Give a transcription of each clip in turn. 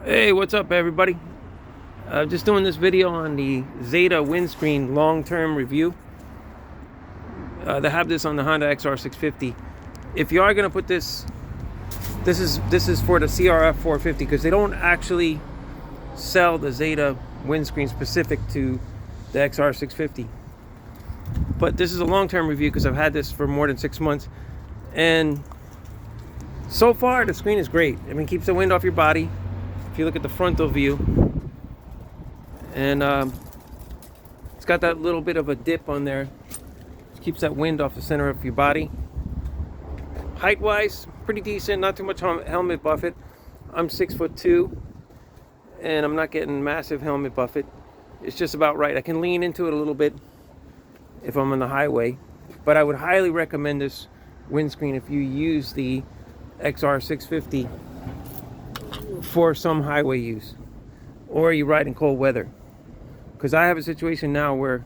Hey, what's up everybody? Just doing this video on the Zeta windscreen long-term review. They have this on the Honda XR650. If you are going to put this is for the CRF450 because they don't actually sell the Zeta windscreen specific to the XR650. But this is a long-term review because I've had this for more than 6 months, and so far the screen is great. I mean, it keeps the wind off your body. If you look at the frontal view, and it's got that little bit of a dip on there, it keeps that wind off the center of your body. Height wise, pretty decent, not too much helmet buffet. I'm 6'2", and I'm not getting massive helmet buffet. It's just about right. I can lean into it a little bit if I'm on the highway, but I would highly recommend this windscreen if you use the XR650 for some highway use, or you ride in cold weather. Because I have a situation now where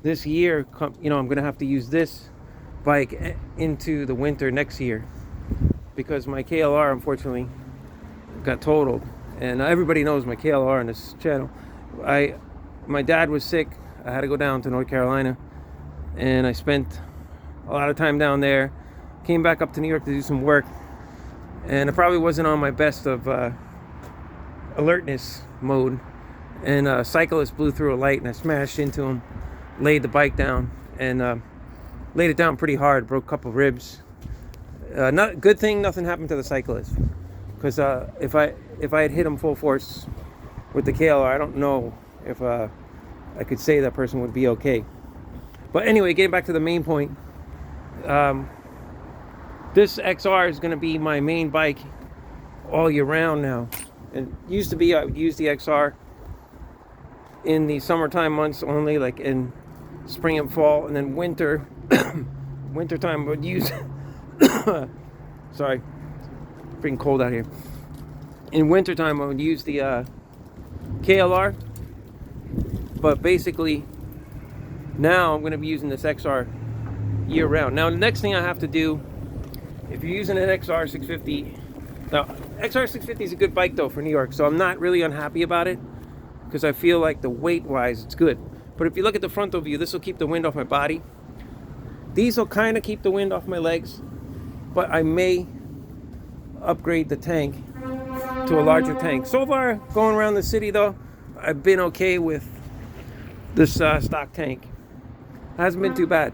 this year, I'm going to have to use this bike into the winter next year because my KLR unfortunately got totaled, and everybody knows my KLR on this channel. My dad was sick. I had to go down to North Carolina, and I spent a lot of time down there. Came back up to New York to do some work, and I probably wasn't on my best of alertness mode, and a cyclist blew through a light and I smashed into him, laid the bike down, and laid it down pretty hard, broke a couple ribs. Not good thing nothing happened to the cyclist, because if I had hit him full force with the KLR, I don't know if I could say that person would be okay. But anyway, getting back to the main point, this XR is going to be my main bike all year round now. It used to be I would use the XR in the summertime months only, like in spring and fall, and then winter time I would use sorry, freaking cold out here. In wintertime I would use the KLR, but basically now I'm going to be using this XR year round. Now the next thing I have to do, if you're using an XR650, now XR650 is a good bike though for New York, so I'm not really unhappy about it because I feel like the weight wise it's good. But if you look at the frontal view, this will keep the wind off my body. These will kind of keep the wind off my legs, but I may upgrade the tank to a larger tank. So far going around the city though, I've been okay with this stock tank. Hasn't been too bad.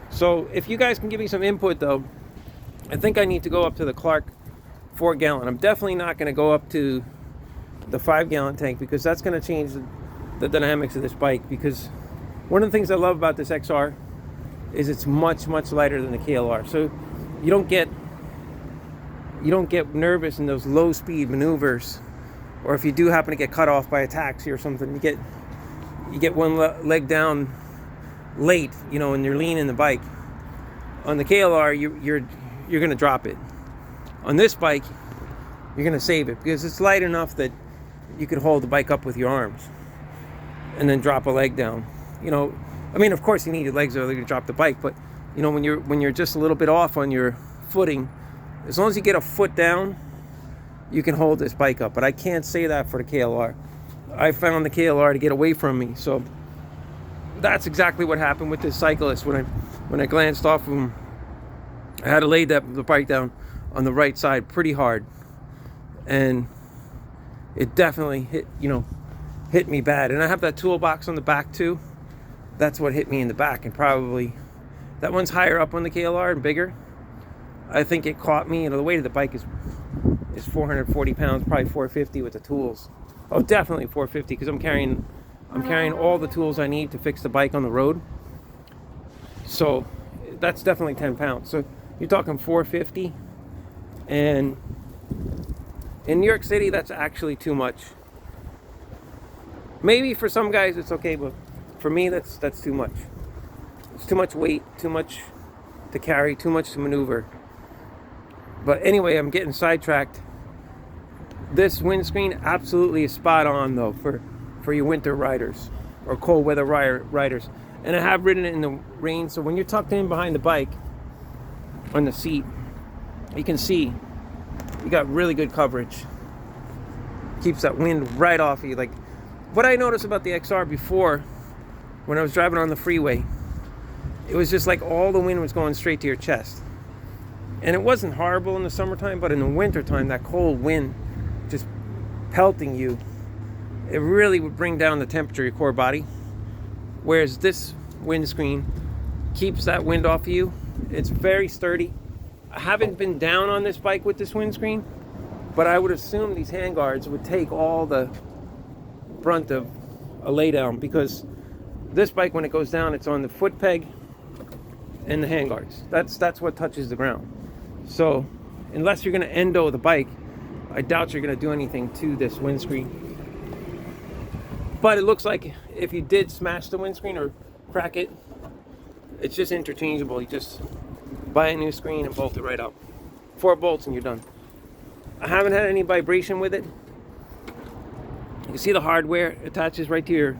So if you guys can give me some input though, I think I need to go up to the Clark 4-gallon. I'm definitely not going to go up to the 5-gallon tank because that's going to change the dynamics of this bike. Because one of the things I love about this XR is it's much lighter than the KLR. So you don't get nervous in those low speed maneuvers, or if you do happen to get cut off by a taxi or something, you get one leg down late, and you're leaning the bike. On the KLR, you're going to drop it. On this bike, you're going to save it because it's light enough that you could hold the bike up with your arms and then drop a leg down. I mean, of course you need your legs or to drop the bike, but when you're just a little bit off on your footing, as long as you get a foot down, you can hold this bike up. But I can't say that for the KLR. I found the KLR to get away from me, so that's exactly what happened with this cyclist. When I glanced off of him, I had to lay the bike down on the right side pretty hard, and it definitely hit me bad. And I have that toolbox on the back too. That's what hit me in the back, and probably that one's higher up on the KLR and bigger. I think it caught me. The weight of the bike is 440 pounds, probably 450 with the tools. Oh, definitely 450 because I'm carrying all the tools I need to fix the bike on the road. So that's definitely 10 pounds. So you're talking 450. And in New York City, that's actually too much. Maybe for some guys it's okay, but for me, that's too much. It's too much weight, too much to carry, too much to maneuver. But anyway, I'm getting sidetracked. This windscreen absolutely is spot on though for your winter riders or cold weather riders. And I have ridden it in the rain, so when you're tucked in behind the bike on the seat, you can see you got really good coverage. Keeps that wind right off of you. Like what I noticed about the XR before, when I was driving on the freeway, it was just like all the wind was going straight to your chest. And it wasn't horrible in the summertime, but in the wintertime, that cold wind just pelting you, it really would bring down the temperature of your core body. Whereas this windscreen keeps that wind off of you. It's very sturdy. I haven't been down on this bike with this windscreen, but I would assume these handguards would take all the brunt of a laydown, because this bike, when it goes down, it's on the foot peg and the handguards. That's what touches the ground. So unless you're going to endo the bike, I doubt you're going to do anything to this windscreen. But it looks like if you did smash the windscreen or crack it, it's just interchangeable. You just buy a new screen and bolt it right up. 4 bolts and you're done. I haven't had any vibration with it. You can see the hardware attaches right to your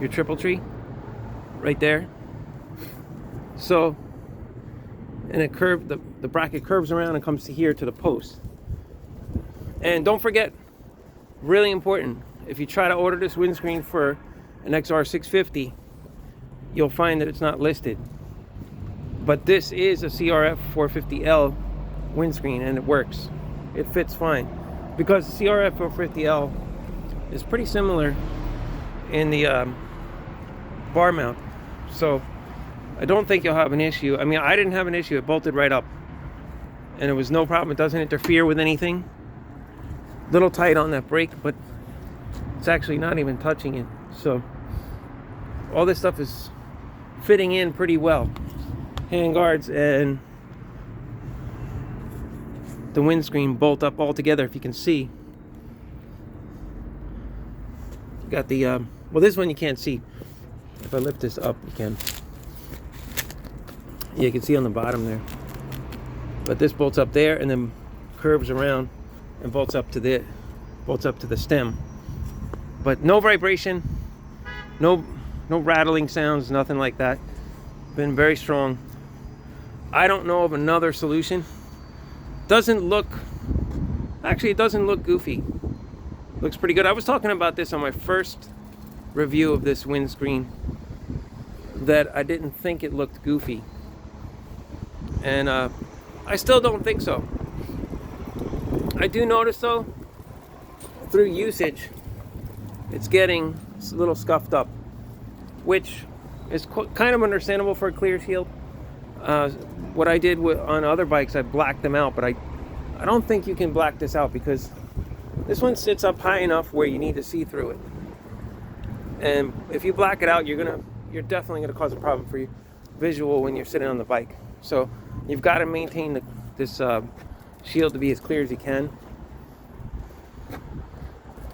triple tree right there. So, and it curved, the bracket curves around and comes to here to the post. And don't forget, really important, if you try to order this windscreen for an XR650, you'll find that it's not listed. But this is a XR650L windscreen and it works. It fits fine. Because the XR650L is pretty similar in the bar mount. So I don't think you'll have an issue. I mean, I didn't have an issue. It bolted right up. And it was no problem. It doesn't interfere with anything. Little tight on that brake, but it's actually not even touching it. So all this stuff is fitting in pretty well. Handguards and the windscreen bolt up all together, if you can see. You got the well, this one you can't see. If I lift this up, you can. Yeah, you can see on the bottom there. But this bolts up there and then curves around and bolts up to the stem. But no vibration, no rattling sounds, nothing like that. Been very strong. I don't know of another solution. Doesn't look, actually it doesn't look goofy. Looks pretty good. I was talking about this on my first review of this windscreen, that I didn't think it looked goofy. And I still don't think so. I do notice though, through usage, it's getting a little scuffed up, which is kind of understandable for a clear shield. What I did on other bikes, I blacked them out, but I don't think you can black this out, because this one sits up high enough where you need to see through it. And if you black it out, you're definitely gonna cause a problem for your visual when you're sitting on the bike. So you've got to maintain this shield to be as clear as you can.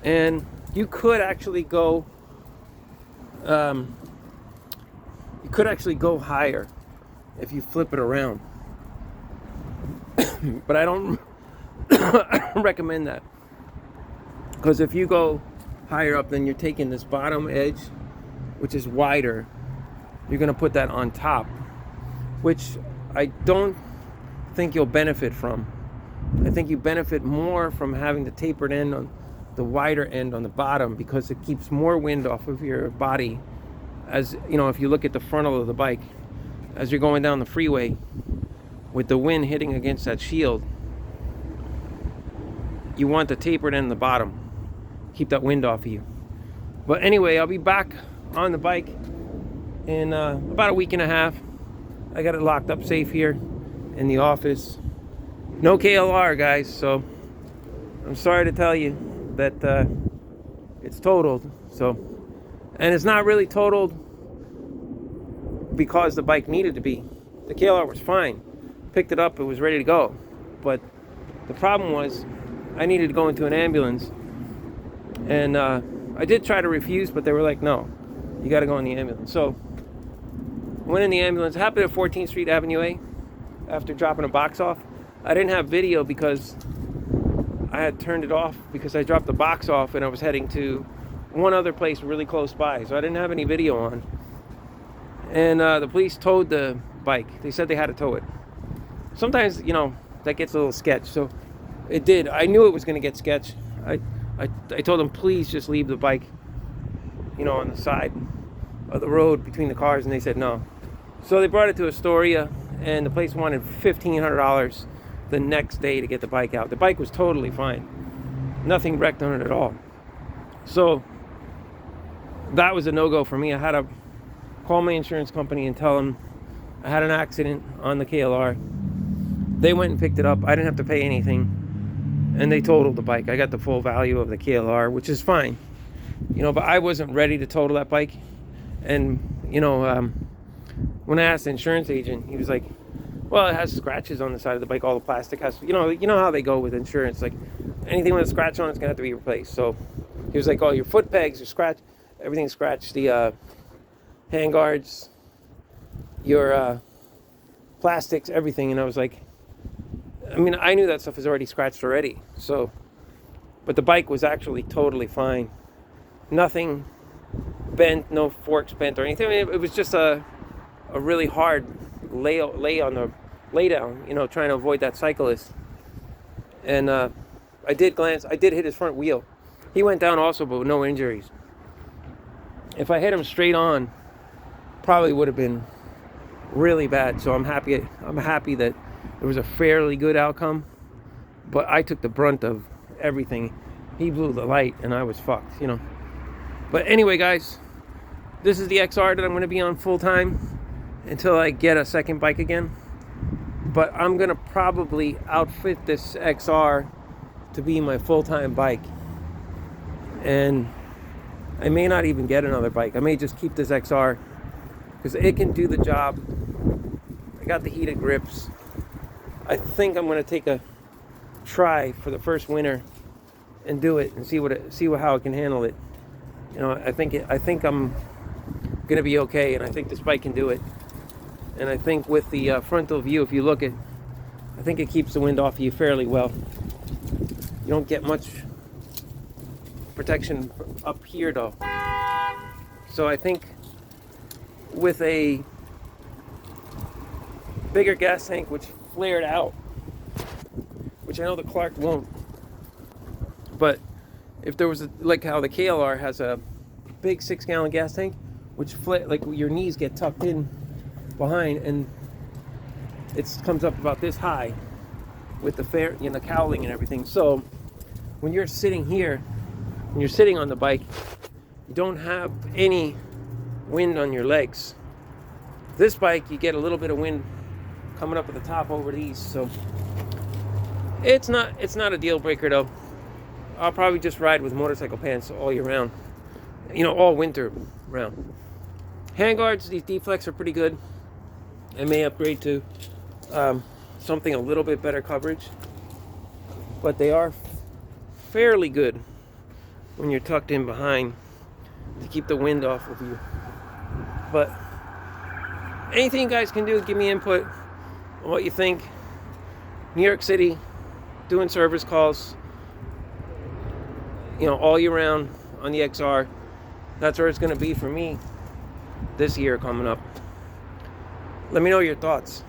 And you could actually go higher if you flip it around. But I don't recommend that, because if you go higher up, then you're taking this bottom edge, which is wider, you're going to put that on top, which I don't think you'll benefit from. I think you benefit more from having the tapered end on the wider end on the bottom, because it keeps more wind off of your body. As you know, if you look at the frontal of the bike, as you're going down the freeway with the wind hitting against that shield, you want the tapered end on the bottom, keep that wind off of you. But anyway, I'll be back on the bike in about a week and a half. I got it locked up safe here in the office. No KLR, guys, so I'm sorry to tell you that it's totaled. So, and it's not really totaled because the bike needed to be. The KLR was fine. Picked it up, it was ready to go. But the problem was I needed to go into an ambulance. And I did try to refuse, but they were like, no, you got to go in the ambulance. So went in the ambulance. It happened at 14th Street Avenue A after dropping a box off. I didn't have video because I had turned it off, because I dropped the box off and I was heading to one other place really close by. So I didn't have any video on. And the police towed the bike. They said they had to tow it. Sometimes, you know, that gets a little sketch. So it did. I knew it was going to get sketch. I told them, please just leave the bike, you know, on the side of the road between the cars, and they said no. So they brought it to Astoria, and the place wanted $1,500 the next day to get the bike out. The bike was totally fine, nothing wrecked on it at all. So that was a no-go for me. I had to call my insurance company and tell them I had an accident on the KLR. They went and picked it up. I didn't have to pay anything, and they totaled the bike. I got the full value of the KLR, which is fine, you know, but I wasn't ready to total that bike. And you know, when I asked the insurance agent, he was like, well, it has scratches on the side of the bike. All the plastic has, you know how they go with insurance, like anything with a scratch on it's gonna have to be replaced. So he was like, oh, your foot pegs are scratched, everything's scratched, the hand guards, your plastics, everything. And I was like, I mean, I knew that stuff is already scratched already. So, but the bike was actually totally fine. Nothing bent, no forks bent or anything. I mean, it was just a really hard lay down, you know, trying to avoid that cyclist. And I did hit his front wheel. He went down also, but with no injuries. If I hit him straight on, probably would have been really bad. So I'm happy that it was a fairly good outcome, but I took the brunt of everything. He blew the light and I was fucked, you know. But anyway, guys, this is the XR that I'm going to be on full time until I get a second bike again. But I'm going to probably outfit this XR to be my full-time bike. And I may not even get another bike. I may just keep this XR because it can do the job. I got the heated grips. I think I'm going to take a try for the first winter and do it and see how it can handle it. You know, I think I'm going to be okay, and I think this bike can do it. And I think with the frontal view, if you look at, I think it keeps the wind off you fairly well. You don't get much protection up here though. So I think with a bigger gas tank, which flared out, which I know the Clark won't, but if there was like how the KLR has a big 6-gallon gas tank, which like your knees get tucked in behind, and it comes up about this high with the you know, cowling and everything. So when you're sitting here, when you're sitting on the bike, you don't have any wind on your legs. This bike, you get a little bit of wind coming up at the top over these, so it's not a deal breaker though. I'll probably just ride with motorcycle pants all year round, you know, all winter round. Handguards, these D-Flex are pretty good. I may upgrade to something a little bit better coverage, but they are fairly good when you're tucked in behind to keep the wind off of you. But anything you guys can do, give me input on what you think. New York City, doing service calls, you know, all year round on the XR. That's where it's going to be for me this year coming up. Let me know your thoughts.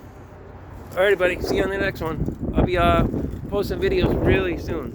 Alright, buddy. See you on the next one. I'll be posting videos really soon.